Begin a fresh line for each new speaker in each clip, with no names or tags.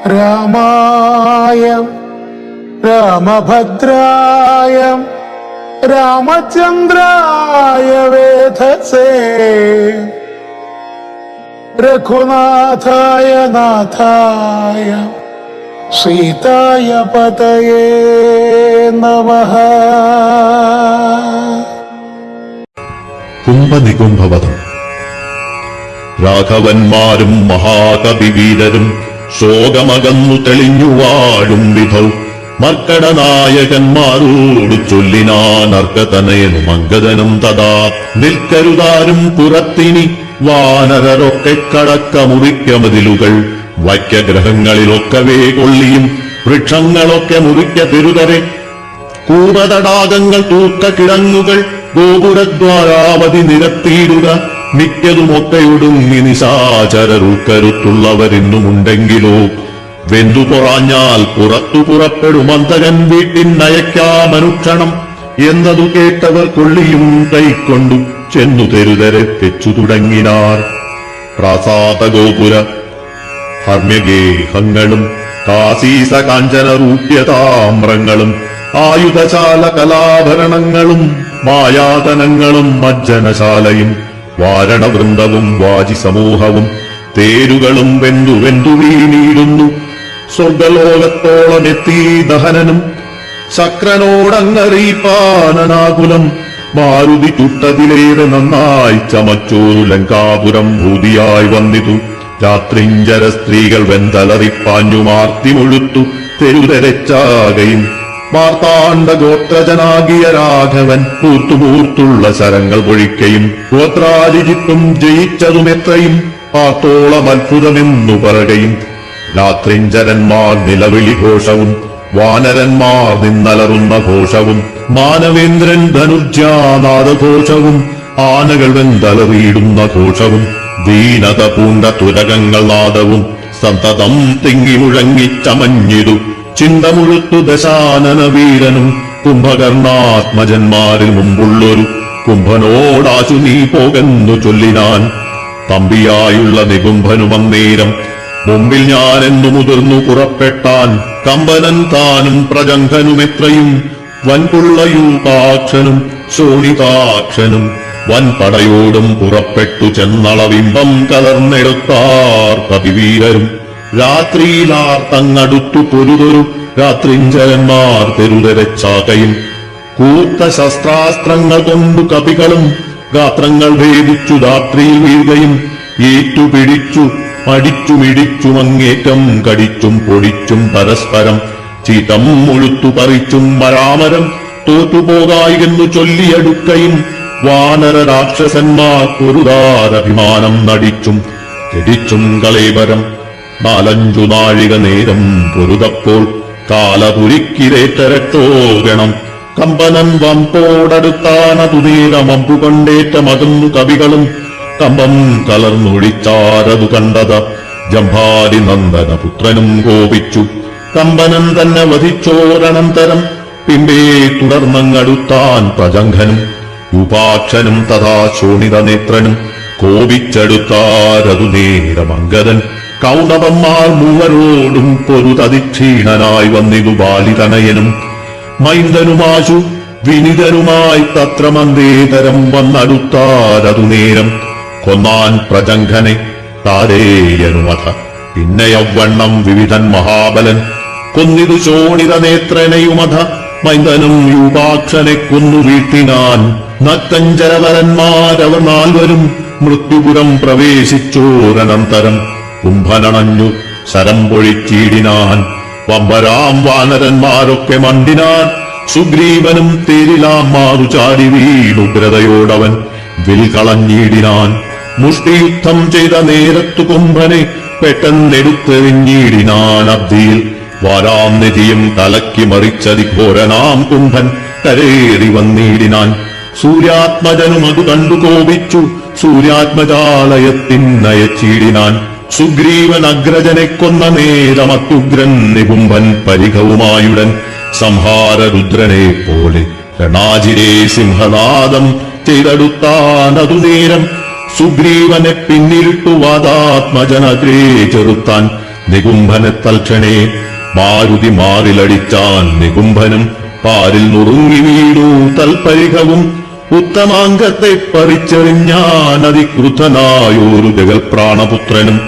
രാമായ രാമഭദ്രായ രാമചന്ദ്രായ വേധസേ രഘുനാഥായ നാഥായ സീതായ പതയേ നമഃ.
കുംഭനികുംഭവധം. രാഘവന്മാരും മഹാകവിവീരരും ശോകമകന്നു തെളിഞ്ഞു വാഴും വിധൗ മർക്കടനായകന്മാരോട് ചൊല്ലിനാൻ അർക്കതനയനും അങ്കദനും തഥാ. നിൽക്കരുതാരും പുറത്തിനി വാനരരൊക്കെ കടക്ക മുറിക്ക മതിലുകൾ വൈക്യഗ്രഹങ്ങളിലൊക്കവേ കൊള്ളിയും വൃക്ഷങ്ങളൊക്കെ മുറിക്ക തിരുതരെ. കൂപതടാകങ്ങൾ തൂക്ക കിടങ്ങുകൾ ഗോപുരദ്വാരാവധി നിരത്തിയിടുക. മിക്കതുമൊക്കെയൊടുങ്ങി നിശാചരരുൾക്കരുത്തുള്ളവരിന്നുമുണ്ടെങ്കിലോ വെന്തു പൊറാഞ്ഞാൽ പുറത്തു പുറപ്പെടും അന്തകൻ വീട്ടിനയക്കാമനുക്ഷണം എന്നതു കേട്ടവർ കൊള്ളിയും കൈക്കൊണ്ടു ചെന്നു തെരുതരെ തെച്ചു തുടങ്ങിനാർ. പ്രാസാദഗോപുര ഹർമ്യഗേഹങ്ങളും കാസീസ കാഞ്ചനരൂപ്യതാമ്രങ്ങളും ആയുധശാല കലാഭരണങ്ങളും മായാതനങ്ങളും മജ്ജനശാലയും വാരണവൃന്ദവും വാജിസമൂഹവും തേരുകളും വെന്തു വെന്തു വീണിടുന്നു. സ്വർഗലോകത്തോളമെത്തി ദഹനനും ശക്രനോടങ്ങറിയിപ്പാനനാകുലം മാരുതി ചുട്ടതിലേറെ നന്നായി ചമച്ചോരു ലങ്കാപുരം ഭൂതിയായി വന്നിതു. രാത്രിഞ്ചര സ്ത്രീകൾ വെന്തലറിപ്പാഞ്ഞുമാർത്തി മുഴുത്തു തെരുതെരച്ചാകയും മാർത്താണ്ഡ ഗോത്രജനാകിയ രാഘവൻ പൂർത്തുപൂർത്തുള്ള ശരങ്ങൾ പൊഴിക്കയും ഗോത്രാജിജിത്തും ജയിച്ചതുമെത്രയും ആത്തോളം അത്ഭുതമെന്നു പറയുകയും രാത്രിഞ്ചരന്മാർ നിലവിളി ഘോഷവും വാനരന്മാർ നിന്നലറുന്ന ഘോഷവും മാനവേന്ദ്രൻ ധനുർജാനാദഘോഷവും ആനകൾ വെന്തലറിയിടുന്ന ഘോഷവും ദീനത പൂണ്ട തുരകങ്ങൾ നാദവും സന്തതം തിങ്ങി മുഴങ്ങിച്ചമഞ്ഞിതു. ചിന്തമുഴുത്തു ദശാനന വീരനും കുംഭകർണാത്മജന്മാരിൽ മുമ്പുള്ളൊരു കുംഭനോടാശു നീ പോകെന്നു ചൊല്ലിനാൻ. തമ്പിയായുള്ള നികുംഭനുമന്നേരം മുമ്പിൽ ഞാനെന്നു മുതിർന്നു പുറപ്പെട്ടാൻ. കമ്പനൻ താനും പ്രജംഘനുമെത്രയും വൻപുള്ളയൂപാക്ഷനും ശോണിതാക്ഷനും വൻപടയോടും പുറപ്പെട്ടു ചെന്നളവിംബം കലർന്നെടുത്താർ കവിവീരരും. രാത്രിയിലാർ തങ്ങടുത്തു പൊരുതൊരു രാത്രിഞ്ചരന്മാർ തെരുതെരച്ചാകയും കൂർത്ത ശസ്ത്രാസ്ത്രങ്ങൾ കൊണ്ടു കപികളും ഗാത്രങ്ങൾ ഭേദിച്ചു രാത്രിയിൽ വീഴുകയും ഏറ്റുപിടിച്ചു അടിച്ചുമിടിച്ചും അങ്ങേറ്റം കടിച്ചും പൊടിച്ചും പരസ്പരം ചീത്തം മുഴുത്തു പറിച്ചും മരാമരം തോറ്റുപോകായെന്നു ചൊല്ലിയെടുക്കയും വാനര രാക്ഷസന്മാർ പൊരുതാരഭിമാനം നടിച്ചും ജടിച്ചും കളേബരം. 4-5 നാഴിക നേരം പൊരുതപ്പോൾ കാലപുരിക്കിരേറ്റരട്ടോഗണം. കമ്പനൻ വമ്പോടടുത്താനതു നേരം അമ്പുകൊണ്ടേറ്റ മകന്നു കവികളും കമ്പം കലർന്നൊഴിച്ചാരതു കണ്ടത ജംഭാരി നന്ദന പുത്രനും കോപിച്ചു. കമ്പനൻ തന്നെ വധിച്ചോരനന്തരം പിമ്പേ തുടർന്നങ്ങടുത്താൻ പ്രജംഘനും യുപാക്ഷനും തഥാ ശോണിത നേത്രനും കോപിച്ചെടുത്താരതു നേരമംഗതൻ. കൗണവന്മാർ മൂവരോടും പൊരുതതിക്ഷീണനായി വന്നിതു ബാലിതനയനും മൈന്ദനുമാശു വിനിതനുമായി തത്ര മന്ദേതരം വന്നടുത്താരതു നേരം. കൊന്നാൻ പ്രജംഘനെ താരേയനുമഥ പിന്നെ യവ്വണ്ണം വിവിധൻ മഹാബലൻ. കൊന്നിതു ശോണിത നേത്രനെയുമഥ മൈന്ദനും യൂപാക്ഷനെ കൊന്നു വീഴ്ത്തിനാൻ. നക്കഞ്ചരവരന്മാരവർ 4 മൃത്യുപുരം പ്രവേശിച്ചോരനന്തരം കുംഭനണഞ്ഞു ശരം പൊഴിച്ചീടിനാൻ. വമ്പരാം വാനരന്മാരൊക്കെ മണ്ടിനാൻ. സുഗ്രീവനും തേരിലാം മാറു ചാടി വീണുഗ്രതയോടവൻ വിൽകളഞ്ഞിടിനാൻ. മുഷ്ടിയുദ്ധം ചെയ്ത നേരത്തു കുംഭനെ പെട്ടെന്നെടുത്തെറിഞ്ഞിടിനാൻ. അബ്ദിയിൽ വാരാം നിധിയും കലക്കി മറിച്ചതിഘോരനാം കുംഭൻ കരേറി വന്നിടിനാൻ. സൂര്യാത്മജനും അതു കണ്ടു കോപിച്ചു സൂര്യാത്മജാലയത്തിനയച്ചിടിനാൻ. സുഗ്രീവൻ അഗ്രജനെ കൊന്ന നേരമത്യുഗ്രൻ നികുംഭൻ പരിഘവുമായുടൻ സംഹാരരുദ്രനെ പോലെ രണാജിരേ സിംഹനാദം ചെയ്തെടുത്താനതു നേരം. സുഗ്രീവനെ പിന്നിലിട്ടു വാദാത്മജനഗ്രേ ചെറുത്താൻ നികുംഭനെ തൽക്ഷണേ മാരുതി മാറിലടിച്ചാൻ. നികുംഭനും പാരിൽ നുറുങ്ങി വീടു തൽപരിഹവും. ഉത്തമാംഗത്തെ പറിച്ചെറിഞ്ഞാൻ അതിക്രുദ്ധനായൊരു ജഗൽപ്രാണപുത്രനും.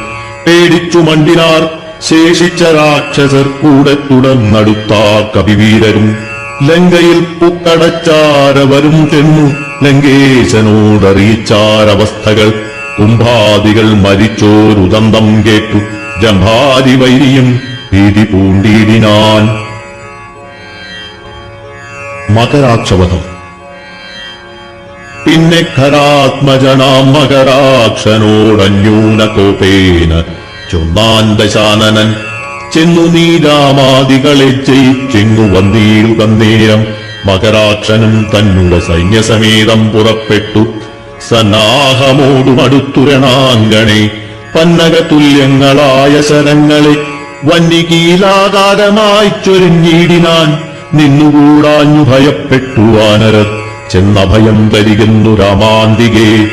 പേടിച്ചു മണ്ടിനാർ ശേഷിച്ച രാക്ഷസർ കൂടെ തുടർന്നടുത്താർ കവിവീരരും. ലങ്കയിൽ പുക്കടച്ചാരവരും ചെന്നു ലങ്കേശനോടറിയിച്ചാരവസ്ഥകൾ. കുംഭാദികൾ മരിച്ചോരുദന്തം കേട്ടു ജംഭാരി വൈരിയും ഭീതി പൂണ്ടിടിനാൻ. മകരാക്ഷവധം. പിന്നെ ഖരാത്മജനാം മകരാക്ഷനോടന്യൂന കോപേന ചൊന്നാൻ ദശാനനൻ. ചെന്നു നീ രാമാദികളെ ജയിച്ചിങ്ങു വന്നീടുക നേരം. മകരാക്ഷനും തന്നുടെ സൈന്യസമേതം പുറപ്പെട്ടു. സന്നാഹമോടുമടുത്തുരണാങ്കണേ പന്നകതുല്യങ്ങളായ ശരങ്ങളെ വന്യകീലാകാരമായി ചൊരിഞ്ഞിടിനാൻ. നിന്നുകൂടാഞ്ഞു ഭയപ്പെട്ടു വാനരർ. ചെന്നഭയം തരികെന്നു രാമാന്തികേ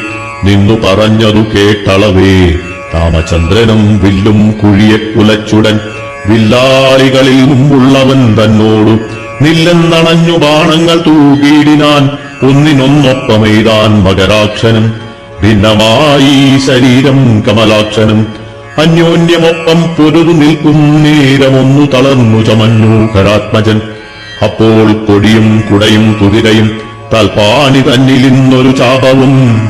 നിന്നു പറഞ്ഞതു കേട്ടളവേ. രാമചന്ദ്രനും വില്ലും കുഴിയെ കുലച്ചുടൻ. വില്ലാളികളിൽ മുമ്പുള്ളവൻ തന്നോടു നില്ലെന്നണഞ്ഞു ബാണങ്ങൾ തൂകിയിടിനാൻ. ഒന്നിനൊന്നൊപ്പമെയ്താൻ മകരാക്ഷനും ഭിന്നമായി ശരീരം കമലാക്ഷനും. അന്യോന്യമൊപ്പം പൊരുതു നിൽക്കും നേരമൊന്നു തളർന്നു ചമഞ്ഞു ഖരാത്മജൻ. അപ്പോൾ കൊടിയും കുടയും കുതിരയും തൽപാണി തന്നിലിന്നൊരു ചാപവും.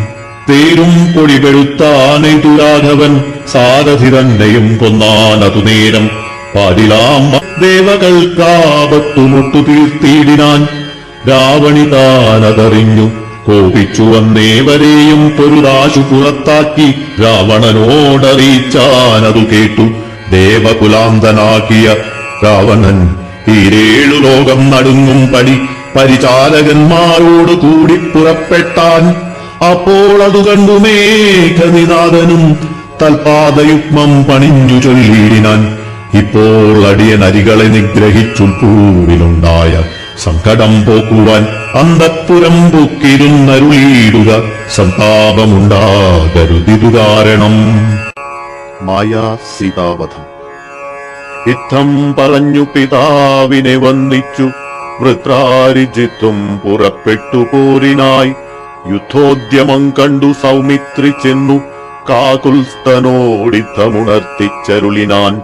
തേരും പൊടിപെടുത്താനെയ്തു രാഘവൻ സാരഥി തന്നെയും കൊന്നാനതു നേരം. പാരിലാം ദേവകൾക്കാപത്തു മുട്ടു തീർത്തിയിടിനാൻ. രാവണി താനതറിഞ്ഞു കോപിച്ചു വന്നേവരെയും പൊരുതാശു പുറത്താക്കി. രാവണനോടറിയിച്ചാനതു കേട്ടു ദേവകുലാന്തനാക്കിയ രാവണൻ. ഈരേഴു ലോകം നടുങ്ങും പടി പരിചാരകന്മാരോട് കൂടി പുറപ്പെട്ടാൻ. അപ്പോൾ അതു കണ്ടു മേഘനിനാഥനും തൽപാദയുഗ്മം പണിഞ്ഞു ചൊല്ലിയിടിനാൻ. ഇപ്പോൾ അടിയനരികളെ നിഗ്രഹിച്ചുൾപ്പൂവിലുണ്ടായ സങ്കടം പോക്കുവാൻ അന്തഃപുരം പൊക്കിരുന്നരുളിയിടുക. സന്താപമുണ്ടാകരുതിതു കാരണം. മായാ സീതാവധം. ഇത്തം പറഞ്ഞു പിതാവിനെ വന്ദിച്ചു വൃത്രാരിജിത്തും പുറപ്പെട്ടു പോരിനായി. യുദ്ധോദ്യമം കണ്ടു സൗമിത്രി ചെന്നു കാകുൽസ്ഥനോടിത്തമുണർത്തിച്ചരുളിനാൻ.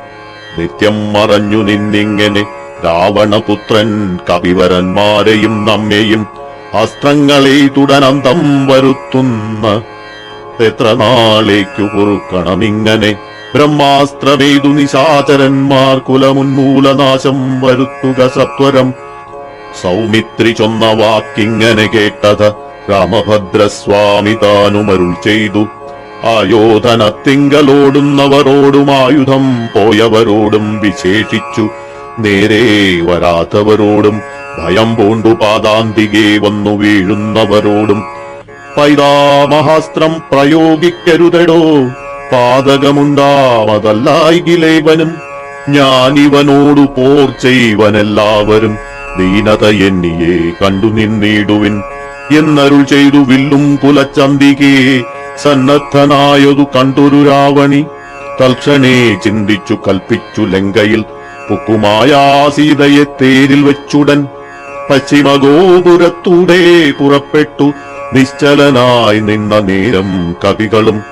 നിത്യം മറഞ്ഞു നിന്നിങ്ങനെ രാവണപുത്രൻ കവിവരന്മാരെയും നമ്മെയും അസ്ത്രങ്ങളെ തുടനന്തം വരുത്തുന്ന എത്ര നാളേക്കു പൊറുക്കണമിങ്ങനെ. ബ്രഹ്മാസ്ത്രമേതു നിശാചരന്മാർ കുലമുന്മൂലനാശം വരുത്തുക സത്വരം. സൗമിത്രി ചൊന്ന വാക്കിങ്ങനെ കേട്ടത് രാമഭദ്രസ്വാമി താനുമരുൾ ചെയ്തു. ആയോധനത്തിങ്കലോടുന്നവരോടും ആയുധം പോയവരോടും വിശേഷിച്ചു. നേരെ വരാത്തവരോടും ഭയം പൂണ്ടു പാദാന്തികെ വന്നു വീഴുന്നവരോടും പൈതാമഹാസ്ത്രം പ്രയോഗിക്കരുതടോ. പാതകമുണ്ടാവതല്ലായികിലേവനും ഞാനിവനോടു പോർ ചെയ്വനെല്ലാവരും. ദീനത എന്നിയെ കണ്ടു നിന്നിടുവിൻ എന്നരുൾ ചെയ്തു വില്ലും കുലച്ചന്തികേ. സന്നദ്ധനായതു കണ്ടൊരു രാവണി തൽക്ഷണേ ചിന്തിച്ചു കൽപ്പിച്ചു ലങ്കയിൽ പുക്കുമായാ സീതയെ തേരിൽ വെച്ചുടൻ. പശ്ചിമഗോപുരത്തൂടെ പുറപ്പെട്ടു നിശ്ചലനായി നിന്ന നേരം കവികളും.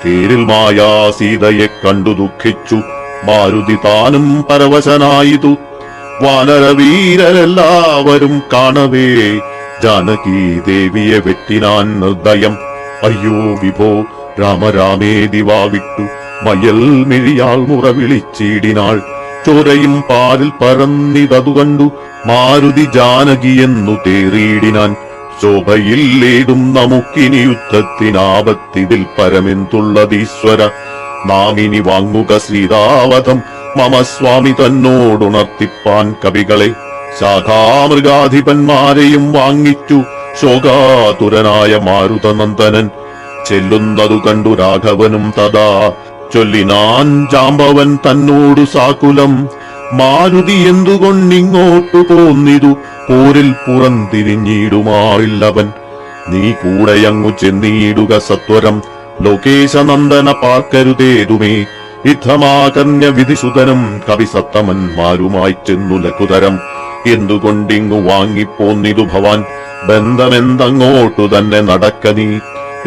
തേരിൽ മായാ സീതയെ കണ്ടു ദുഃഖിച്ചു മാരുതി താനും പരവശനായിതു. വാനരവീരരെല്ലാവരും കാണവേ ജാനകി ദേവിയെ വെട്ടിനാൻ നിർദ്ദയം. അയ്യോ വിഭോ രാമരാമേതി വാവിട്ടു മയൽ മിഴിയാൾ മുറ വിളിച്ചിടിനാൾ. ചോരയും പാലിൽ പറന്നിതതു കണ്ടു മാരുതി ജാനകിയെന്നു തേറിയിടിനാൻ. ശോഭയില്ലേടും നമുക്കിനി യുദ്ധത്തിനാപത്തിതിൽ പരമെന്തുള്ളതീശ്വര. നാമിനി വാങ്ങുക സീതാവധം മമ സ്വാമി തന്നോടുണർത്തിപ്പാൻ കവികളെ. ശാഖാമൃഗാധിപന്മാരെയും വാങ്ങിച്ചു ശോകാതുരനായ മാരുതനന്ദനൻ. ചെല്ലുന്നതു കണ്ടു രാഘവനും തഥാ ചൊല്ലിനാൻ ജാമ്പവൻ തന്നോടു സാകുലം. മാരുതി എന്തുകൊണ്ടിങ്ങോട്ടു പോന്നിതു പോരിൽ പുറംതിരിഞ്ഞിടുമാറില്ലവൻ. നീ കൂടെയങ്ങു ചെന്നിടുക സത്വരം. ലോകേശനന്ദന പാർക്കരുതേതുമേ യുദ്ധമാകർണ്യ വിധിസുതനും കവിസത്തമന്മാരുമായി ചെന്നു ലഘുതരം എന്തുകൊണ്ടിങ്ങു വാങ്ങിപ്പോന്നിതു ഭവാൻ ബന്ധമെന്തങ്ങോട്ടു തന്നെ നടക്ക നീ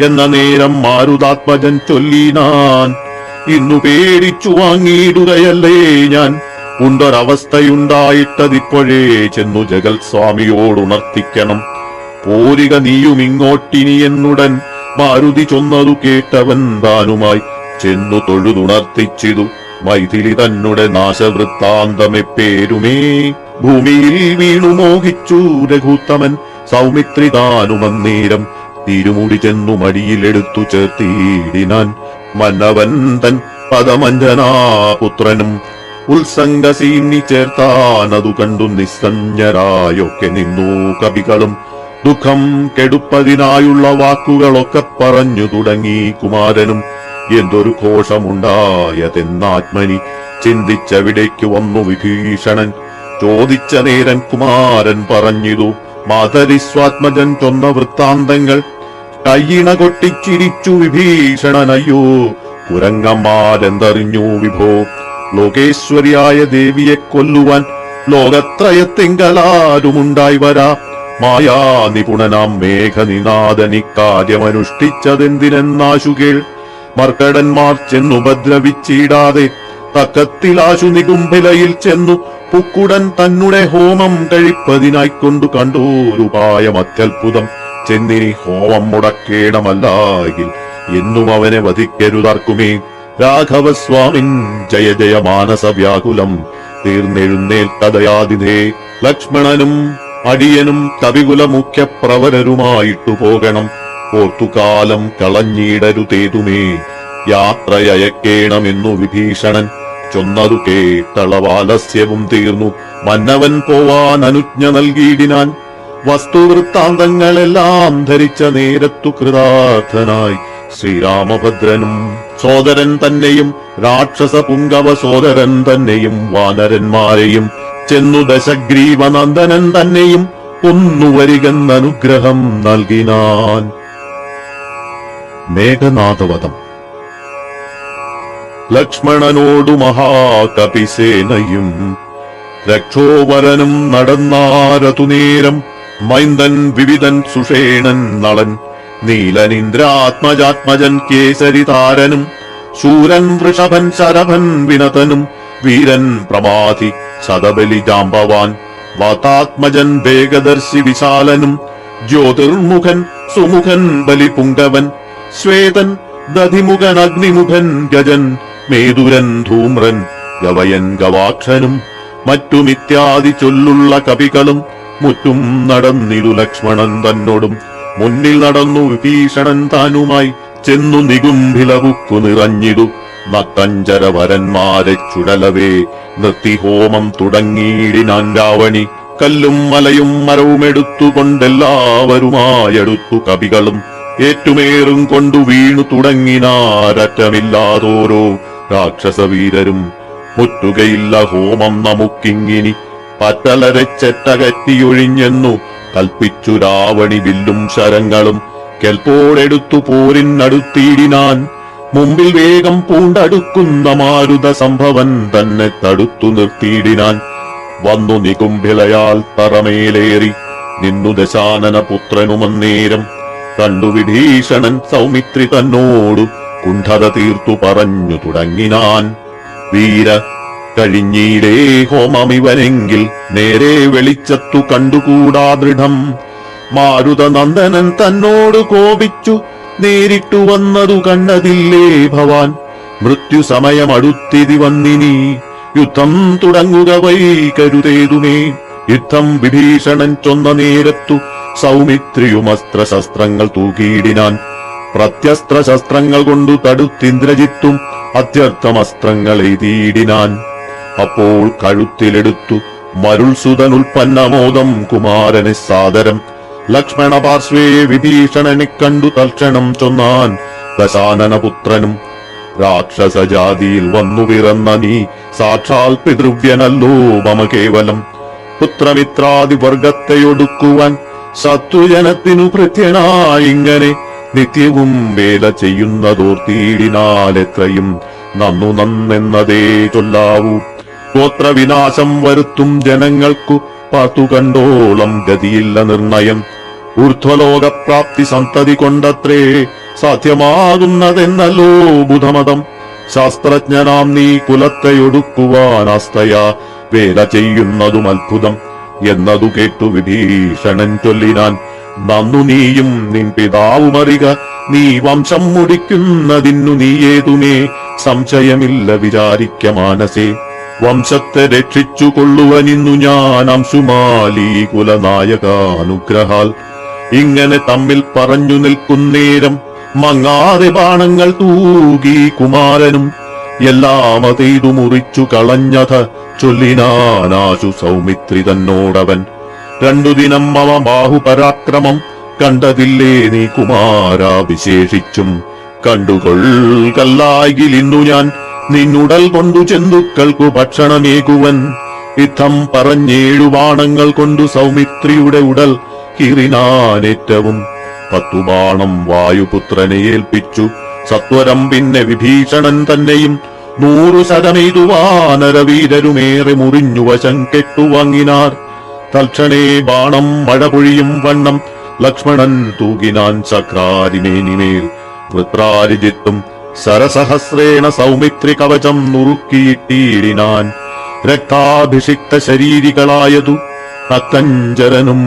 എന്ന നേരം മാരുതാത്മജൻ ചൊല്ലിനാൻ ഇന്നു പേടിച്ചു വാങ്ങിയിടുകയല്ലേ ഞാൻ ഉണ്ടൊരവസ്ഥയുണ്ടായിട്ടതിപ്പോഴേ ചെന്നു ജഗൽ സ്വാമിയോടുണർത്തിക്കണം പോരിക നീയും ഇങ്ങോട്ടിനി എന്നുടൻ മാരുതി ചൊന്നതു കേട്ടവൻ താനുമായി ചെന്നു തൊഴുതുണർത്തിച്ചിതു മൈഥിലി തന്നെ നാശവൃത്താന്തമെപ്പേരുമേ ഭൂമിയിൽ വീണു മോഹിച്ചു രഘുത്തമൻ സൗമിത്രി താനുമന്നേരം തിരുമുടി ചെന്നു മടിയിലെടുത്തു ചേർത്തിയിടിനാൻ മന്നവൻ തൻ പദമഞ്ജനാപുത്രനും ഉത്സംഗസീന്നി ചേർത്താനതു കണ്ടു നിസ്സഞ്ജരായൊക്കെ നിന്നു കവികളും ദുഃഖം കെടുപ്പതിനായുള്ള വാക്കുകളൊക്കെ പറഞ്ഞു തുടങ്ങി കുമാരനും എന്തൊരു ഘോഷമുണ്ടായതെന്നാത്മനി ചിന്തിച്ചവിടേക്ക് വന്നു വിഭീഷണൻ ചോദിച്ച നേരൻ കുമാരൻ പറഞ്ഞിതു മാതരിസ്വാത്മജൻ ചൊന്ന വൃത്താന്തങ്ങൾ കയ്യിണ കൊട്ടിച്ചിരിച്ചു വിഭീഷണനയ്യോ കുരങ്ങന്മാരെന്തറിഞ്ഞു വിഭോ ലോകേശ്വരിയായ ദേവിയെ കൊല്ലുവാൻ ലോകത്രയത്തിങ്കലാരുമുണ്ടായി വരാ മായാ നിപുണനാം മേഘനിനാദനിക്കാര്യമനുഷ്ഠിച്ചതെന്തിനെന്നാശുകേൾ മർക്കടന്മാർ ചെന്നുപദ്രവിച്ചിടാതെ തക്കത്തിലാശു നികുംഭിലയിൽ ചെന്നു പുക്കുടൻ തന്നെ ഹോമം കഴിപ്പതിനായിക്കൊണ്ടു കണ്ടോരുപായം അത്യത്ഭുതം ചെന്നിനി ഹോമം മുടക്കേണമല്ലായിൽ എന്നും അവനെ വധിക്കരുതാർക്കുമേ രാഘവസ്വാമിൻ ജയ ജയ മാനസ വ്യാകുലം തീർന്നെഴുന്നേൽക്കതയാതിഥേ ലക്ഷ്മണനും അടിയനും കവികുല മുഖ്യ പ്രവരരുമായിട്ടു പോകണം ഓർത്തുകാലം കളഞ്ഞിടരുതേതുമേ യാത്രയയക്കേണമെന്നു വിഭീഷണൻ ചൊന്നതു കേട്ടളവാലസ്യവും തീർന്നു മന്നവൻ പോവാൻ അനുജ്ഞ നൽകിയിടിനാൻ വസ്തുവൃത്താന്തങ്ങളെല്ലാം ധരിച്ച നേരത്തു കൃതാർത്ഥനായി ശ്രീരാമഭദ്രനും സോദരൻ തന്നെയും രാക്ഷസ പുങ്കവ സോദരൻ തന്നെയും വാനരന്മാരെയും ചെന്നു ദശഗ്രീവനന്ദനൻ തന്നെയും ഒന്നുവരികെന്നനുഗ്രഹം നൽകിനാൻ. മേഘനാഥവധം. ലക്ഷ്മണനോടു മഹാകപിസേനയും രക്ഷോവരനും നടന്നാരതു നേരം മൈന്ദൻ വിവിധൻ സുഷേണൻ നളൻ നീലനിന്ദ്രാത്മജാത്മജൻ കേസരിതാരനും ശൂരൻ വൃഷഭൻ ശരഭൻ വിനതനും വീരൻ പ്രമാധി ശതബലി ജാമ്പവാൻ വാതാത്മജൻ വേഗദർശി വിശാലനും ജ്യോതിർമുഖൻ സുമുഖൻ ബലിപുങ്കവൻ ശ്വേതൻ ദധിമുഖൻ അഗ്നിമുഖൻ ഗജൻ മേതുരൻ ധൂമ്രൻ ഗവയൻ ഗവാക്ഷനും മറ്റുമിത്യാദി ചൊല്ലുള്ള കവികളും മുറ്റും നടന്നിരു ലക്ഷ്മണൻ തന്നോടും മുന്നിൽ നടന്നു വിഭീഷണൻ താനുമായി ചെന്നു നികുംഭിലവുക്കു നിറഞ്ഞിതു നത്തഞ്ചരവരന്മാരെ ചുടലവേ നിർത്തി ഹോമം തുടങ്ങിയിടിനാൻ രാവണി കല്ലും മലയും മരവുമെടുത്തുകൊണ്ടെല്ലാവരുമായെടുത്തു കവികളും ഏറ്റുമേറും കൊണ്ടു വീണു തുടങ്ങിനാരറ്റമില്ലാതോരോ രാക്ഷസവീരരും മുറ്റുകയില്ല ഹോമം നമുക്കിങ്ങിനി പറ്റലരച്ചെറ്റകറ്റിയൊഴിഞ്ഞെന്നു കൽപ്പിച്ചു രാവണി വില്ലും ശരങ്ങളും കെൽപ്പോടെടുത്തു പോരിനടുത്തിയിടിനാൻ മുമ്പിൽ വേഗം പൂണ്ടടുക്കുന്ന മാരുത സംഭവൻ തന്നെ തടുത്തു നിർത്തിയിടിനാൻ വന്നു നികുംഭിലയാൽ തറമേലേറി നിന്നു ദശാനന പുത്രനുമന്നേരം കണ്ടു വിഭീഷണൻ സൗമിത്രി തന്നോടു കുണ്ഠത തീർത്തു പറഞ്ഞു തുടങ്ങിനാൻ വീര കഴിഞ്ഞീടേ ഹോമമിവനെങ്കിൽ നേരെ വെളിച്ചത്തു കണ്ടുകൂടാ ദൃഢം മാരുതനന്ദനൻ തന്നോട് കോപിച്ചു നേരിട്ടു വന്നതു കണ്ടതില്ലേ ഭവാൻ മൃത്യു സമയമടുത്തിതി വന്നിനി യുദ്ധം തുടങ്ങുക വൈകരുതേതുമേ യുദ്ധം വിഭീഷണൻ ചൊന്ന നേരത്തു സൗമിത്രിയും അസ്ത്രശസ്ത്രങ്ങൾ തൂക്കിയിടിനാൻ പ്രത്യസ്ത്ര ശസ്ത്രങ്ങൾ കൊണ്ടു തടുത്തിന്ദ്രജിത്തും അത്യർത്ഥമസ്ത്രങ്ങൾ എയ്തിയിടിനാൻ അപ്പോൾ കഴുത്തിലെടുത്തു മരുൾസുതനുൽപ്പന്നമോദം കുമാരനെ സാദരം ലക്ഷ്മണ പാർശ്വേ വിഭീഷണനെ കണ്ടു തൽക്ഷണം ചൊന്നാൻ ദശാനനപുത്രനും രാക്ഷസജാതിയിൽ വന്നു പിറന്ന നീ സാക്ഷാൽ പിതൃവ്യനല്ലോ മമ കേവലം പുത്രമിത്രാദി വർഗത്തെയൊടുക്കുവാൻ ശത്രുജനത്തിനു ഭൃത്യനായിങ്ങനെ നിത്യവും വേല ചെയ്യുന്നതോർത്തിയിടിനാൽ എത്രയും നന്നു നന്നെന്നതേ ചൊല്ലാവൂ. ഗോത്രവിനാശം വരുത്തും ജനങ്ങൾക്കു പാർത്തു കണ്ടോളം ഗതിയില്ല നിർണയം. ഊർധ്വലോകപ്രാപ്തി സന്തതി കൊണ്ടത്രേ സാധ്യമാകുന്നതെന്നല്ലോ ബുധമതം. ശാസ്ത്രജ്ഞനാം നീ കുലത്തെയൊടുക്കുവാനാസ്തയാ വേല ചെയ്യുന്നതും അത്ഭുതം എന്നതു കേട്ടു വിഭീഷണൻ ചൊല്ലിനാൻ, നന്നു നീയും നിൻ പിതാവുമറിക, നീ വംശം മുടിക്കുന്നതിന്നു നീ ഏതുമേ സംശയമില്ല വിചാരിക്ക മാനസേ. വംശത്തെ രക്ഷിച്ചു കൊള്ളുവനിന്നു ഞാൻ അംശുമാലി കുലനായകാനുഗ്രഹാൽ. ഇങ്ങനെ തമ്മിൽ പറഞ്ഞു നിൽക്കുന്നേരം മങ്ങാതെ ബാണങ്ങൾ തൂകി കുമാരനും എല്ലാം അതേതു മുറിച്ചു കളഞ്ഞത ചൊല്ലിനാനാശു സൗമിത്രി തന്നോടവൻ. 2 ദിനം അവ ബാഹുപരാക്രമം കണ്ടതില്ലേ നീ കുമാരാ വിശേഷിച്ചും. കണ്ടുകൊള്ളായിന്നു ഞാൻ നിന്നുടൽ കൊണ്ടു ജന്തുക്കൾക്കു ഭക്ഷണമേകുവൻ. യുദ്ധം പറഞ്ഞേഴു ബാണങ്ങൾ കൊണ്ടു സൗമിത്രിയുടെ ഉടൽ കീറിനാനേറ്റവും. 10 ബാണം വായുപുത്രനെ ഏൽപ്പിച്ചു സത്വരം. പിന്നെ വിഭീഷണൻ തന്നെയും 100 ശതമെയ്തു വാനരവീരരുമേറെ മുറിഞ്ഞു വശം കെട്ടുവാങ്ങിനാർ. തൽക്ഷണേ ബാണം മഴ പൊഴിയും വണ്ണം ലക്ഷ്മണൻ തൂകിനാൻ ചക്രാരിമേനിമേൽ. വൃത്രാരിജിത്തും സരസഹസ്രേണ സൗമിത്രി കവചം നുറുക്കിയിട്ടീടിനാൻ. രക്താഭിഷിക്ത ശരീരികളായതു അക്കഞ്ചരനും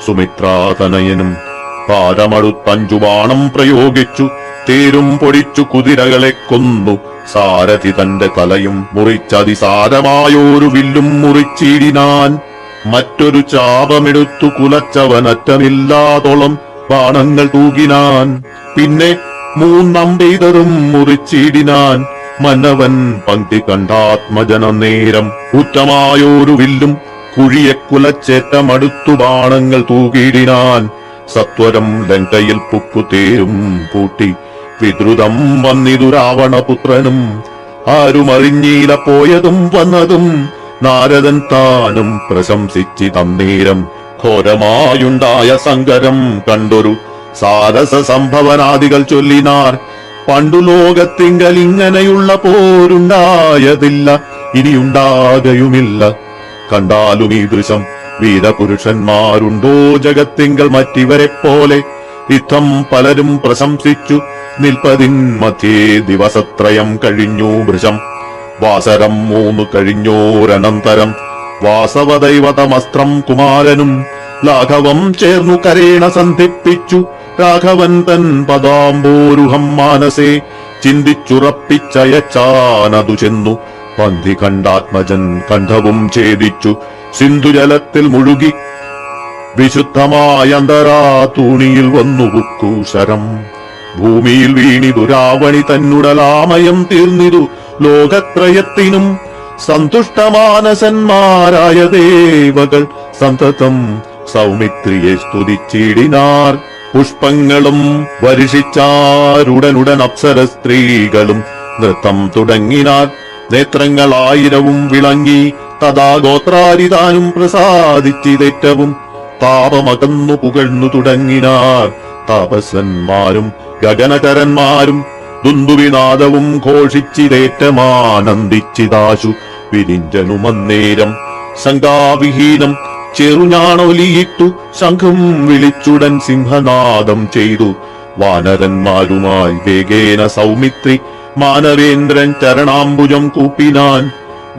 സുമിത്രാതനയനും. പാരമടുത്തഞ്ചു ബാണം പ്രയോഗിച്ചു തേരും പൊടിച്ചു കുതിരകളെ കൊന്നു. സാരഥി തന്റെ തലയും മുറിച്ചതിസാരമായോരു വില്ലും മുറിച്ചിടിനാൻ. മറ്റൊരു ചാപമെടുത്തു കുലച്ചവനറ്റമില്ലാതോളം ബാണങ്ങൾ തൂകിനാൻ. പിന്നെ 3 അമ്പെയ്തതും മുറിച്ചിടിനാൻ. മന്നവൻ പങ്ക്തി കണ്ടാത്മജന നേരം കുറ്റമായോരു വില്ലും കുഴിയെ കുലച്ചേറ്റമടുത്തു ബാണങ്ങൾ തൂകിടിനാൻ. സത്വരം ലങ്കയിൽ പുക്കുതേരും പൂട്ടി വിദ്രുതം വന്നിതു രാവണപുത്രനും. ആരുമറിഞ്ഞീല പോയതും വന്നതും നാരദൻ താനും പ്രശംസിച്ചി തന്നേരം. ഘോരമായുണ്ടായ സങ്കരം കണ്ടൊരു സാരസ സംഭവനാദികൾ ചൊല്ലിനാർ. പണ്ടു ലോകത്തിങ്കൽ ഇങ്ങനെയുള്ള പോരുണ്ടായതില്ല, ഇനിയുണ്ടാകയുമില്ല. കണ്ടാലും ഈ ദൃശം വീരപുരുഷന്മാരുണ്ടോ ജഗത്തിങ്കൽ മറ്റിവരെ പോലെ. യുദ്ധം പലരും പ്രശംസിച്ചു നിൽപ്പതിൻ മധ്യേ ദിവസത്രയം കഴിഞ്ഞു വൃശം. വാസരം 3 കഴിഞ്ഞോരനന്തരം വാസവദൈവതമസ്ത്രം കുമാരനും ലാഘവം ചേർന്നു കരേണ സന്ധിപ്പിച്ചു. രാഘവൻ തൻ പദാംബോരുഹം മാനസേ ചിന്തിച്ചുറപ്പിച്ചയച്ചാനതു ചെന്നു. പന്തി കണ്ടാത്മജൻ കണ്ഠവും ഛേദിച്ചു സിന്ധുജലത്തിൽ മുഴുകി. വിശുദ്ധമായ അന്തരാ തൂണിയിൽ വന്നു ബുക്കൂശരം. ഭൂമിയിൽ വീണിതു രാവണി തന്നുടലാമയം തീർന്നിതു ലോകത്രയത്തിനും. സന്തുഷ്ടമാനസന്മാരായ ദേവകൾ സന്തതം സൗമിത്രിയെ സ്തുതിച്ചിടിനാർ. പുഷ്പങ്ങളും വർഷിച്ചാരുടനുടൻ അപ്സര സ്ത്രീകളും നൃത്തം തുടങ്ങിനാർ. നേത്രങ്ങളായിരവും വിളങ്ങി തഥാ ഗോത്രാരിതാനും പ്രസാദിച്ചിതേറ്റവും. താപമകന്നു പുകഴ്ന്നു തുടങ്ങിനാർ താപസന്മാരും ഗഗനചരന്മാരും. ദുന്ദുവിനാദവും ഘോഷിച്ചിതേറ്റമാനന്ദിച്ചിതാശു വിരിഞ്ചനുമന്നേരം. ശങ്കാവിഹീനം ചെറുഞാണൊലിയിട്ടു ശംഖും വിളിച്ചുടൻ സിംഹനാദം ചെയ്തു. വാനരന്മാരുമായി വേഗേന സൗമിത്രി മാനവേന്ദ്രൻ ചരണാംബുജം കൂപ്പിനാൻ.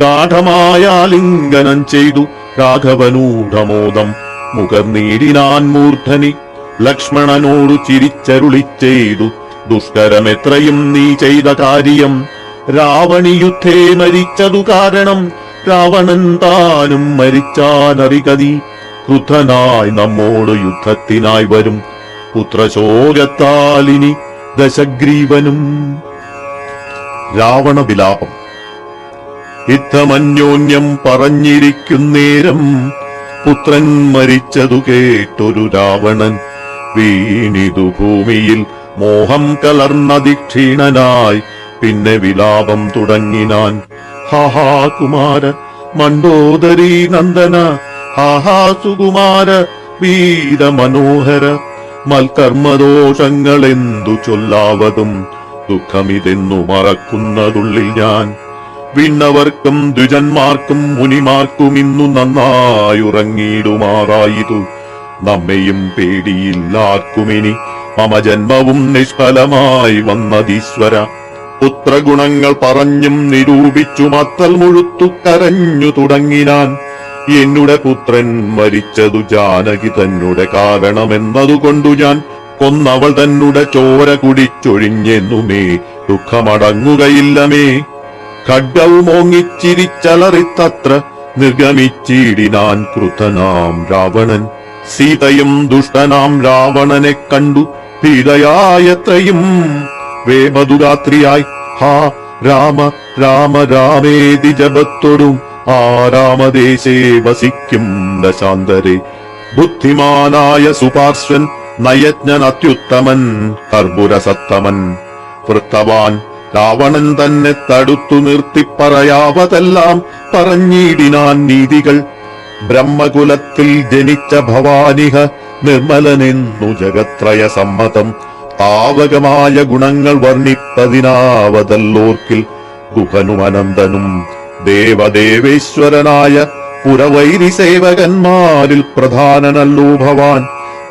ഗാഠമായ ലിംഗനം ചെയ്തു രാഘവനൂഢമോദം മുഖർനീടിനാൻ മൂർധനി. ലക്ഷ്മണനോടു ചിരിച്ചരുളി ചെയ്തു, ദുഷ്കരമെത്രയും നീ ചെയ്ത കാര്യം. രാവണിയുദ്ധേ മരിച്ചതു കാരണം രാവണൻ താനും മരിച്ചാനറികതി. ക്രുദ്ധനായി നമ്മോട് യുദ്ധത്തിനായി വരും പുത്രശോകത്താലിനി ദശഗ്രീവനും. രാവണ വിലാപം. യുദ്ധമന്യോന്യം പറഞ്ഞിരിക്കുന്നേരം പുത്രൻ മരിച്ചതു കേട്ടൊരു രാവണൻ വീണിതു ഭൂമിയിൽ മോഹം കലർന്നതിക്ഷീണനായി. പിന്നെ വിലാപം തുടങ്ങിനാൻ. ഹാഹാ കുമാര മണ്ഡോദരീ നന്ദന, ഹാഹാ സുകുമാര വീര മനോഹര. മൽക്കർമ്മദോഷങ്ങൾ എന്തു ചൊല്ലാവതും ദുഃഖമിതെന്നു മറക്കുന്നതുള്ളിൽ ഞാൻ. വിണ്ണവർക്കും ദ്വിജന്മാർക്കും മുനിമാർക്കും ഇന്നു നന്നായുറങ്ങിയിടുമാറായിതു. നമ്മെയും പേടിയില്ലാർക്കുമിനി മമ ജന്മവും നിഷ്ഫലമായി വന്നതീശ്വര. പുത്രഗുണങ്ങൾ പറഞ്ഞും നിരൂപിച്ചു മത്തൽ മുഴുത്തു കരഞ്ഞു തുടങ്ങിനാൻ. എന്നുടെ പുത്രൻ മരിച്ചതു ജാനകി തന്നെ കാരണമെന്നതുകൊണ്ടു ഞാൻ കൊന്നവൾ തന്നെ ചോര കുടിച്ചൊഴിഞ്ഞെന്നുമേ ദുഃഖമടങ്ങുകയില്ലമേ. ഖഡ്ഗവും ഓങ്ങിച്ചിരിച്ചലറിത്തത്ര നിർഗമിച്ചിടിനാൻ ക്രുദ്ധനാം രാവണൻ. സീതയും ദുഷ്ടനാം രാവണനെ കണ്ടു ഭീതയായത്രയും വേമതുരാത്രിയായി. ഹാ രാമ രാമ രാമേതി ജപത്തൊടും ആ രാമദേശേ വസിക്കും ദശാന്തരെ. ബുദ്ധിമാനായ സുപാർശ്വൻ നയജ്ഞൻ അത്യുത്തമൻ കർപ്പുരസത്തമൻ വൃത്തവാൻ രാവണൻ തന്നെ തടുത്തു നിർത്തിപ്പറയാവതെല്ലാം പറഞ്ഞിടിനാൻ നീതികൾ. ബ്രഹ്മകുലത്തിൽ ജനിച്ച ഭവാനിഹ നിർമ്മലനെന്നു ജഗത്രയ സമ്മതം. താവകമായ ഗുണങ്ങൾ വർണ്ണിപ്പതിനാവതല്ലോർക്കിൽ ഗുഹനും അനന്തനും ദേവദേവേശ്വരനായ പുരവൈരി സേവകന്മാരിൽ പ്രധാനനല്ലോ ഭവാൻ.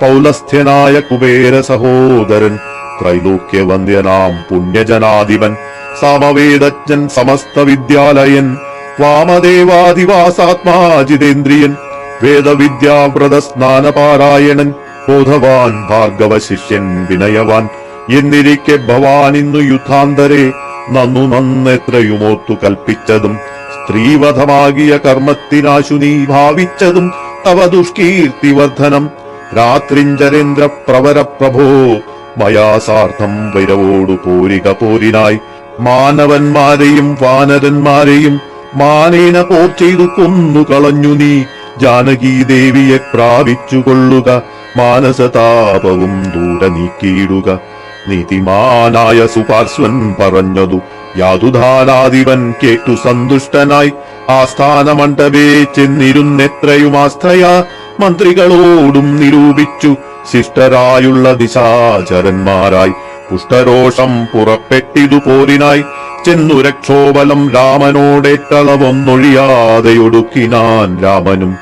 പൗലസ്ഥ്യനായ കുബേര സഹോദരൻ ത്രൈലോക്യവന്ദ്യനാം പുണ്യജനാധിപൻ സാമവേദജ്ഞൻ സമസ്ത വിദ്യാലയൻ വാമദേവാദിവാസാത്മാജിതേന്ദ്രിയൻ വേദവിദ്യാവ്രത സ്നാനപാരായണൻ ബോധവാൻ ഭാർഗവ ശിഷ്യൻ വിനയവാൻ എന്നിരിക്കെ ഭവാൻ ഇന്നു യുദ്ധാന്തരെ നന്നെത്രയുമോർത്തു കൽപ്പിച്ചതും സ്ത്രീവധമാകിയ കർമ്മത്തിനാശു നീ ഭാവിച്ചതും തവ ദുഷ്കീർത്തിവർദ്ധനം. രാത്രിഞ്ചരേന്ദ്ര പ്രവര പ്രഭോ മയാ സാർത്ഥം വൈരവോടു പോരിക പോരിനായി. മാനവന്മാരെയും വാനരന്മാരെയും മാനേന പോർ ചെയ്തു കൊന്നു കളഞ്ഞു നീ. ജാനകീ ദേവിയെ പ്രാപിച്ചുകൊള്ളുക, മാനസതാപവും ദൂരെ നീക്കിയിടുക. നീതിമാനായ സുപാർശ്വൻ പറഞ്ഞതു യാതുധാനാധിപൻ കേട്ടു സന്തുഷ്ടനായി. ആസ്ഥാനമണ്ഡപേ ചെന്നിരുന്നെത്രയും ആസ്ഥയാ മന്ത്രികളോടും നിരൂപിച്ചു. ശിഷ്ടരായുള്ള ദിശാചരന്മാരായി പുഷ്ടരോഷം പുറപ്പെട്ടിതു പോരിനായി. ചെന്നു രക്ഷോബലം രാമനോടേറ്റളവൊന്നൊഴിയാതെ ഒടുക്കിനാൻ രാമനും.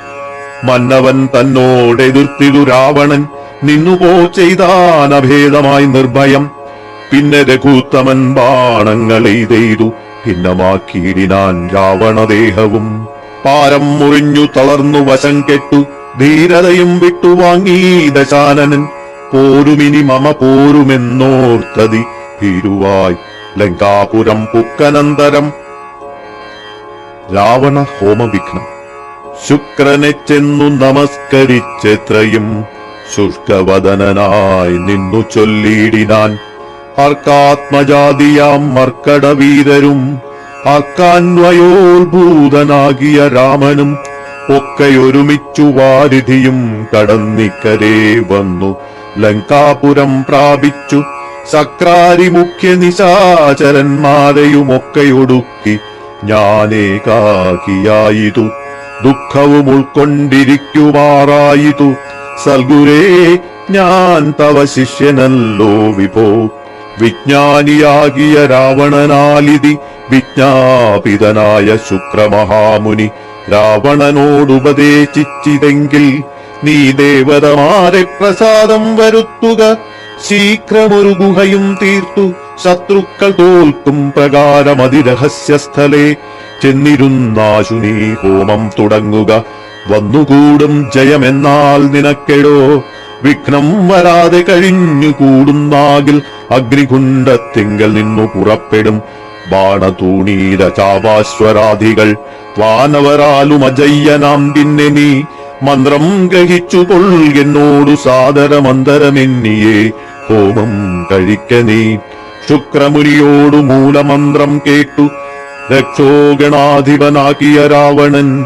മന്നവൻ തന്നോടെതിർത്തിതു രാവണൻ നിന്നുപോ ചെയ്താനഭേദമായി നിർഭയം. പിന്നെ രഘുത്തമൻ ബാണങ്ങളെയ്തെയ്തു ഭിന്നമാക്കിയിടിനാൻ രാവണദേഹവും. പാരം മുറിഞ്ഞു തളർന്നു വശം കെട്ടു ധീരതയും വിട്ടുവാങ്ങി ദശാനനൻ. പോരുമിനി മമ പോരുമെന്നോർത്തതി ഭീരുവായി ലങ്കാപുരം പുക്കനന്തരം. രാവണ ഹോമവിഘ്നം. ശുക്രനെ ചെന്നു നമസ്കരിച്ചെത്രയും ശുഷ്കവദനായി നിന്നു ചൊല്ലിയിടിനാൻ. അർക്കാത്മജാതിയാം മർക്കടവീരരും അർക്കാന്വയോത്ഭൂതനാകിയ രാമനും ഒക്കെയൊരുമിച്ചു വാരിധിയും കടന്നിക്കരേ വന്നു ലങ്കാപുരം പ്രാപിച്ചു. സക്രാരി മുഖ്യ നിശാചരന്മാരെയുമൊക്കെയൊടുക്കി ഞാനേകാകിയായിതു. ദുഃഖവും ഉൾക്കൊണ്ടിരിക്കുമാറായിതു. സൽഗുരേ ഞാൻ തവ ശിഷ്യനല്ലോ വിഭോ. വിജ്ഞാനിയാകിയ രാവണനാലിതി വിജ്ഞാപിതനായ ശുക്രമഹാമുനി രാവണനോടുപദേശിച്ചിതെങ്കിൽ നീ ദേവതമാരെ പ്രസാദം വരുത്തുക. ശീഘ്രമൊരു ഗുഹയും തീർത്തു ശത്രുക്കൾ തോൽക്കും പ്രകാരം അതിരഹസ്യസ്ഥലേ ചെന്നിരുന്നാശു നീ ഹോമം തുടങ്ങുക. വന്നുകൂടും ജയമെന്നാൽ നിനക്കെടോ വിഘ്നം വരാതെ കഴിഞ്ഞുകൂടുന്നാകിൽ അഗ്നികുണ്ഡത്തിങ്കൽ നിന്നു പുറപ്പെടും ബാണതൂണീര ചാപാശ്വരാധികൾ. വാനവരാലും അജയ്യനാം പിന്നെ നീ മന്ത്രം ഗ്രഹിച്ചു കൊൾകെന്നോടു സാദരമന്തരമെന്നിയേ ഹോമം കഴിക്ക നീ. ശുക്രമുനിയോടു മൂലമന്ത്രം കേട്ടു രക്ഷോഗണാധിപനാക്കിയ രാവണൻ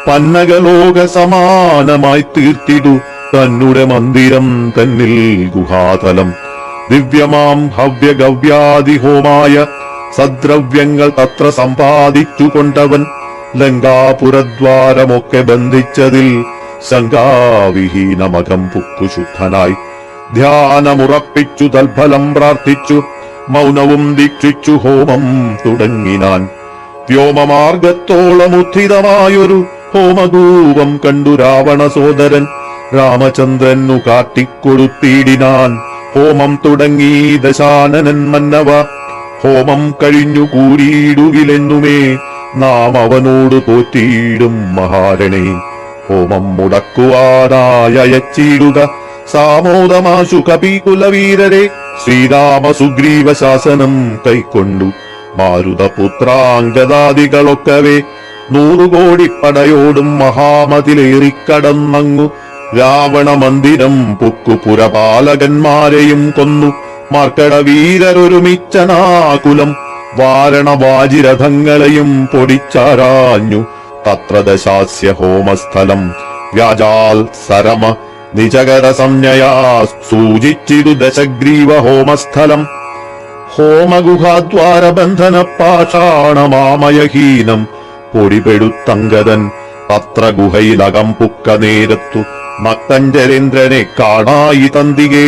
പന്നകലോക സമാനമായി തീർത്തിടു തന്നുടെ മന്ദിരം തന്നിൽ ഗുഹാതലം. ദിവ്യമാം ഹവ്യഗവ്യാദിഹോമായ സദ്രവ്യങ്ങൾ തത്ര സമ്പാദിച്ചു കൊണ്ടവൻ ലങ്കാപുരദ്വാരമൊക്കെ ബന്ധിച്ചതിൽ ശങ്കാവിഹീനമകം പുക്കു ശുദ്ധനായി. ധ്യാനമുറപ്പിച്ചു തൽഫലം പ്രാർത്ഥിച്ചു മൗനവും ദീക്ഷിച്ചു ഹോമം തുടങ്ങിനാൻ. വ്യോമമാർഗത്തോളമുദ്ധിതമായൊരു ഹോമധൂപം കണ്ടു രാവണ സോദരൻ രാമചന്ദ്രനു കാട്ടിക്കൊടുത്തിടിനാൻ. ഹോമം തുടങ്ങി ദശാനനൻ മന്നവ, ഹോമം കഴിഞ്ഞു കൂടിയിടുകിലെന്നുമേ നാം അവനോട് തോറ്റിയിടും മഹാരണേ. ഹോമം മുടക്കുവാനായച്ചിടുക സാമോദമാശു കപികുലവീരരെ. ശ്രീരാമ സുഗ്രീവ ശാസനം കൈക്കൊണ്ടു മാരുതപുത്രാംഗദാദികളൊക്കവേ 100 കോടി പടയോടും മഹാമതിലേറിക്കടന്നങ്ങു രാവണ മന്ദിരം പൊക്കു പുരപാലകന്മാരെയും കൊന്നു. മാർക്കട വീരരൊരുമിച്ചനാകുലം വാരണവാജിരഥങ്ങളെയും പൊടിച്ചാരാഞ്ഞു. തത്ര ദശാസ്യ ഹോമസ്ഥലം വ്യാജാൽ സരമ നിജകര സംജ്ഞയാ സൂചിച്ചിതു ദശഗ്രീവ ഹോമസ്ഥലം. ഹോമഗുഹാദ്വാരബന്ധന പാഷാണമാമയഹീനം പൊടിപെടുത്തങ്കദൻ തത്ര ഗുഹയിലകം പുക്ക നേരത്തു മക്തഞ്ചരേന്ദ്രനെ കാണായി തന്തികെ.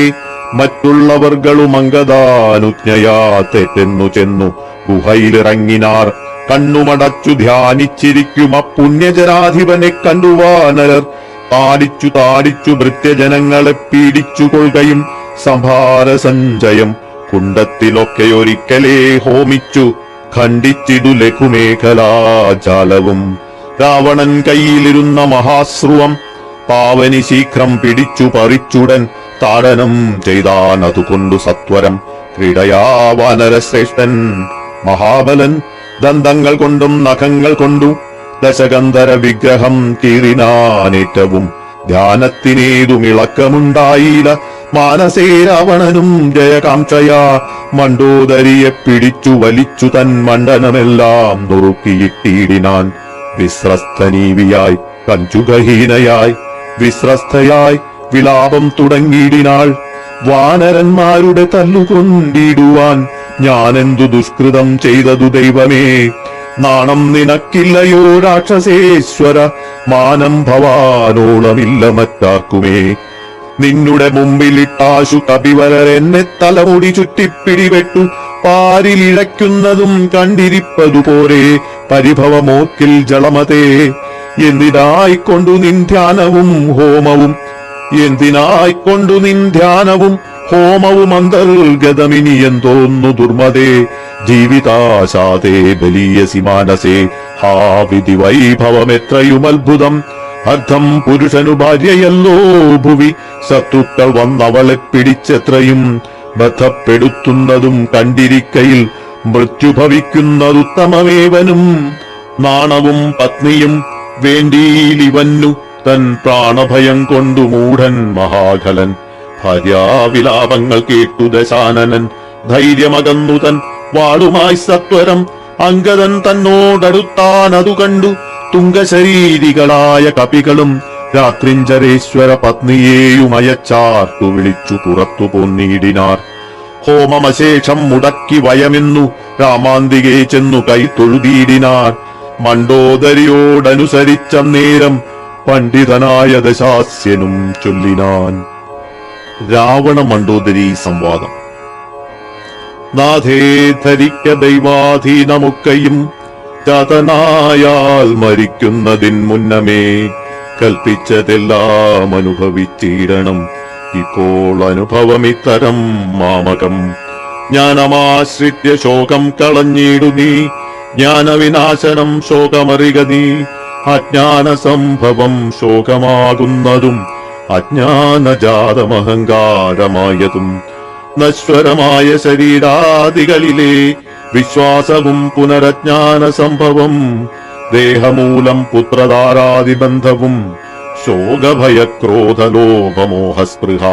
മറ്റുള്ളവർകളും അംഗദാനുജ്ഞയാ തെറ്റെന്നു ചെന്നു ഗുഹയിലിറങ്ങിനാർ. കണ്ണുമടച്ചു ധ്യാനിച്ചിരിക്കും അപ്പുണ്യജനാധിപനെ കണ്ടു വാനരർ. താടിച്ചു ഭൃത്യജനങ്ങളെ പീഡിച്ചു കൊള്ളുകയും സംഭാര സഞ്ചയം കുണ്ടത്തിലൊക്കെയൊരിക്കലേ ഹോമിച്ചു ഖണ്ഡിച്ചിതു ലഘുമേഖലാജാലവും. രാവണൻ കയ്യിലിരുന്ന മഹാശ്രുവം പാവനി ശീഘ്രം പിടിച്ചു പറിച്ചുടൻ താടനം ചെയ്താൻ അതുകൊണ്ടു സത്വരം. ക്രീഡയാ വാനരശ്രേഷ്ഠൻ മഹാബലൻ ദന്തങ്ങൾ കൊണ്ടും നഖങ്ങൾ കൊണ്ടു ദശകന്ധര വിഗ്രഹം കീറിനാനേറ്റവും. ധ്യാനത്തിനേതുമിളക്കമുണ്ടായില്ല മാനസേ രാവണനും ജയകാംക്ഷയാ. മണ്ടോദരിയെ പിടിച്ചു വലിച്ചു തൻ മണ്ഡനമെല്ലാം നുറുക്കിയിട്ടിടിനാൻ. വിശ്രസ്തനീവിയായി കഞ്ചുകഹീനയായി വിശ്രസ്തയായി വിലാപം തുടങ്ങിയിടിനാൾ. വാനരന്മാരുടെ തല്ലുകൊണ്ടിടുവാൻ ഞാനെന്തു ദുഷ്കൃതം ചെയ്തതു ദൈവമേ. നാണം നിനക്കില്ലയോ രാക്ഷസേശ്വര, മാനം ഭവാനോളമില്ല മറ്റാർക്കുമേ. നിന്നുടെ മുമ്പിലിട്ടാശു കപിവരരെന്നെ തലമുടി ചുറ്റിപ്പിടിവെട്ടു പാരിലിഴയ്ക്കുന്നതും കണ്ടിരിപ്പതുപോരെ പരിഭവമോക്കിൽ ജളമതേ. എന്തിനായിക്കൊണ്ടു നിൻ ധ്യാനവും ഹോമവും, എന്തിനായിക്കൊണ്ടു നിൻ ധ്യാനവും ഹോമവും അന്തർഗതമിനി എന്തോന്നു ദുർമതേ. ജീവിതാശാതേ ബലീയസി മാനസേ ഹാ വിധി വൈഭവമെത്രയും അത്ഭുതം. അർത്ഥം പുരുഷനു ഭാര്യയല്ലോ ഭുവി, ശത്രുക്കൾ വന്നവളെ പിടിച്ചെത്രയും ബന്ധപ്പെടുത്തുന്നതും കണ്ടിരിക്കയിൽ മൃത്യുഭവിക്കുന്നതുത്തമമേവനും. നാണവും പത്നിയും വേണ്ടിയിലിവന്നു തൻ പ്രാണഭയം കൊണ്ടു മൂഢൻ മഹാഖലൻ. ഭാര്യാവിലാപങ്ങൾ കേട്ടു ദശാനനൻ ധൈര്യമകന്നു തൻ വാളുമായി സത്വരം. അംഗദൻ തന്നോടടുത്താൻ അതു കണ്ടു തുംഗശരീരികളായ കപികളും രാത്രിഞ്ചരേശ്വര പത്നിയെയും അയച്ചാർത്തു വിളിച്ചു പുറത്തു പോന്നിടിനാർ. ഹോമമശേഷം മുടക്കി വയമെന്നു രാമാന്തികെ ചെന്നു കൈ തൊഴുതിയിടിനാർ. മണ്ടോദരിയോടനുസരിച്ച നേരം പണ്ഡിതനായ ദശാസ്യനും ചൊല്ലിനാൻ. രാവണ മണ്ടോദരി സംവാദം. നാഥേ ധരിക്ക ദൈവാധീനമൊക്കെയും ജാതനായാൽ മരിക്കുന്നതിൻ മുന്നമേ കൽപ്പിച്ചതെല്ലാം അനുഭവിച്ചിടണം. ഇപ്പോൾ അനുഭവമിത്തരം മാമകം. ജ്ഞാനമാശ്രിത്യ ശോകം കളഞ്ഞിടു നീ, ജ്ഞാനവിനാശനം ശോകമറിക നീ. അജ്ഞാന സംഭവം ശോകമാകുന്നതും അജ്ഞാനജാതമഹങ്കാരമായതും നശ്വരമായ ശരീരാദികളിലെ വിശ്വാസവും പുനരജ്ഞാന സംഭവം. ദേഹമൂലം പുത്രധാരാദിബന്ധവും ശോകഭയക്രോധലോഭമോഹസ്പൃഹ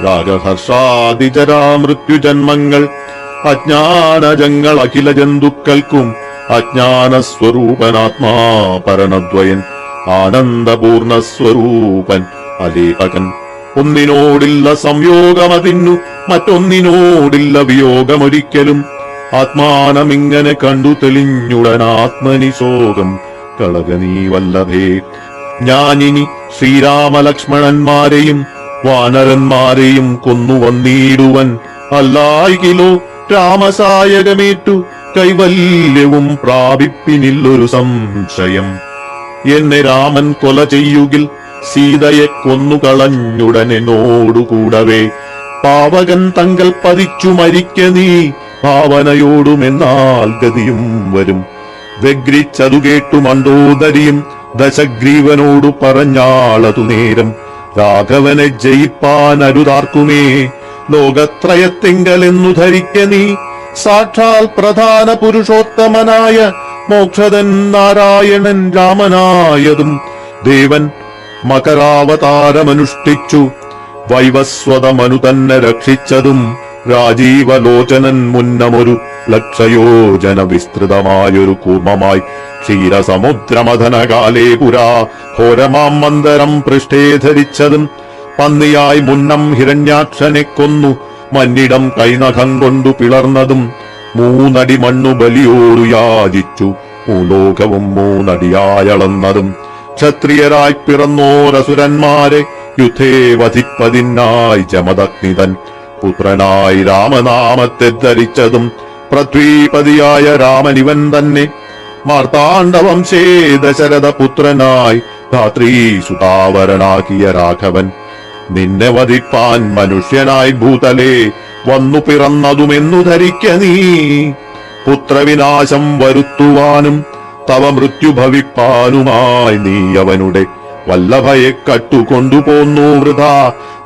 രാഗഹർഷാദിജരാമൃത്യുജന്മങ്ങൾ. അജ്ഞാനജങ്ങൾ അഖില ജന്തുക്കൾക്കും അജ്ഞാനസ്വരൂപനാത്മാ പരണദ്വയൻ ആനന്ദപൂർണസ്വരൂപൻ അലേപകൻ. ഒന്നിനോടില്ല സംയോഗമതിന്നു മറ്റൊന്നിനോടില്ല വിയോഗമൊരിക്കലും. ആത്മാനമിങ്ങനെ കണ്ടു തെളിഞ്ഞുടനാത്മനി ശോകം കളകനീ വല്ലഭേ. ഞാനിനി ശ്രീരാമലക്ഷ്മണന്മാരെയും വാനരന്മാരെയും കൊന്നു വന്നിടുവൻ. അല്ലായികിലോ രാമസായകമേറ്റു കൈവല്യവും പ്രാപിപ്പിനില്ലൊരു സംശയം. എന്നെ രാമൻ കൊല ചെയ്യുകിൽ സീതയെ കൊന്നുകളഞ്ഞുടനോടുകൂടവേ പാവകൻ തങ്കൽ പതിച്ചു മരിക്ക നീ ഭാവനയോടുമെന്നാൽ ഗതിയും വരും. വ്യഗ്രിച്ചതു കേട്ടു മണ്ടോദരിയും ദശഗ്രീവനോടു പറഞ്ഞാളതു നേരം, രാഘവനെ ജയിപ്പാൻ അരുതാർക്കുമേ ലോകത്രയത്തിങ്കലെന്നു ധരിക്ക നീ. സാക്ഷാൽ പ്രധാന പുരുഷോത്തമനായ മോക്ഷതൻ നാരായണൻ രാമനായതും ദേവൻ മകരാവതാരമനുഷ്ഠിച്ചു വൈവസ്വതമനു തന്നെ രക്ഷിച്ചതും രാജീവലോചനൻ മുന്നമൊരു ലക്ഷയോജന വിസ്തൃതമായൊരു കൂർമ്മമായി ക്ഷീരസമുദ്രമഥനകാലേ പുരാ ഘോരമാം മന്ദരം പൃഷ്ഠേ ധരിച്ചതും പന്നിയായി മുന്നം ഹിരണ്യാക്ഷനെ കൊന്നു മന്നിടം കൈനഖം കൊണ്ടു പിളർന്നതും 3 അടി മണ്ണു ബലിയോടു യാചിച്ചു ഭൂലോകവും 3 അടിയായളന്നതും ക്ഷത്രിയരായി പിറന്നോരസുരന്മാരെ യുദ്ധേ വധിപ്പതിനായി ജമദഗ്നിതൻ പുത്രനായി രാമനാമത്തെ ധരിച്ചതും പൃഥ്വീപതിയായ രാമനിവൻ തന്നെ. മാർത്താണ്ഡവംശേ ദശരഥ പുത്രനായി ധാത്രീ സുതാവരനാക്കിയ രാഘവൻ നിന്നെ വധിപ്പാൻ മനുഷ്യനായി ഭൂതലേ വന്നു പിറന്നതുമെന്നു ധരിക്ക നീ. പുത്രവിനാശം വരുത്തുവാനും തവ മൃത്യു ഭവിപ്പാനുമായി നീ അവനുടെ വല്ലഭയെ കട്ടുകൊണ്ടുപോന്നു വൃഥാ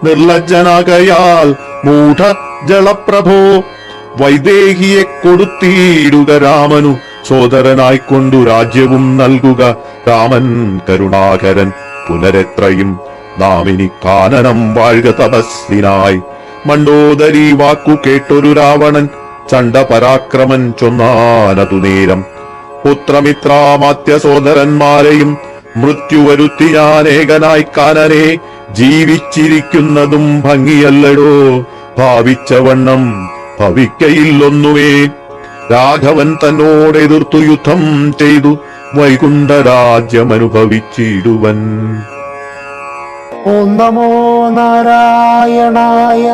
നിർലജ്ജനാകയാൽ മൂഢ ജളപ്രഭോ. വൈദേഹിയെ കൊടുത്തിടുക രാമനു സോദരനായിക്കൊണ്ടു രാജ്യവും നൽകുക രാമൻ കരുണാകരൻ പുനരെത്രയും നാമിനി കാനനം വാഴ്ക തപസ്സിനായി. മണ്ടോദരി വാക്കു കേട്ടൊരു രാവണൻ ചണ്ഡപരാക്രമൻ ചൊന്നാനതു നേരം, പുത്രമിത്രാമാത്യ സോദരന്മാരെയും മൃത്യു വരുത്തി ഞാനേകനായി കാനനെ ജീവിച്ചിരിക്കുന്നതും ഭംഗിയല്ലടോ ഭാവിച്ച വണ്ണം ഭവിക്കയില്ലൊന്നുമേ. രാഘവൻ തന്നോടെതിർത്തു യുദ്ധം ചെയ്തു വൈകുണ്ഠരാജ്യമനുഭവിച്ചിടുവൻ.
ഓം നമോ നാരായണായ,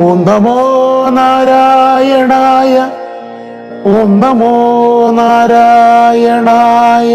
ഓം നമോ നാരായണായ, ഓം നമോ നാരായണായ.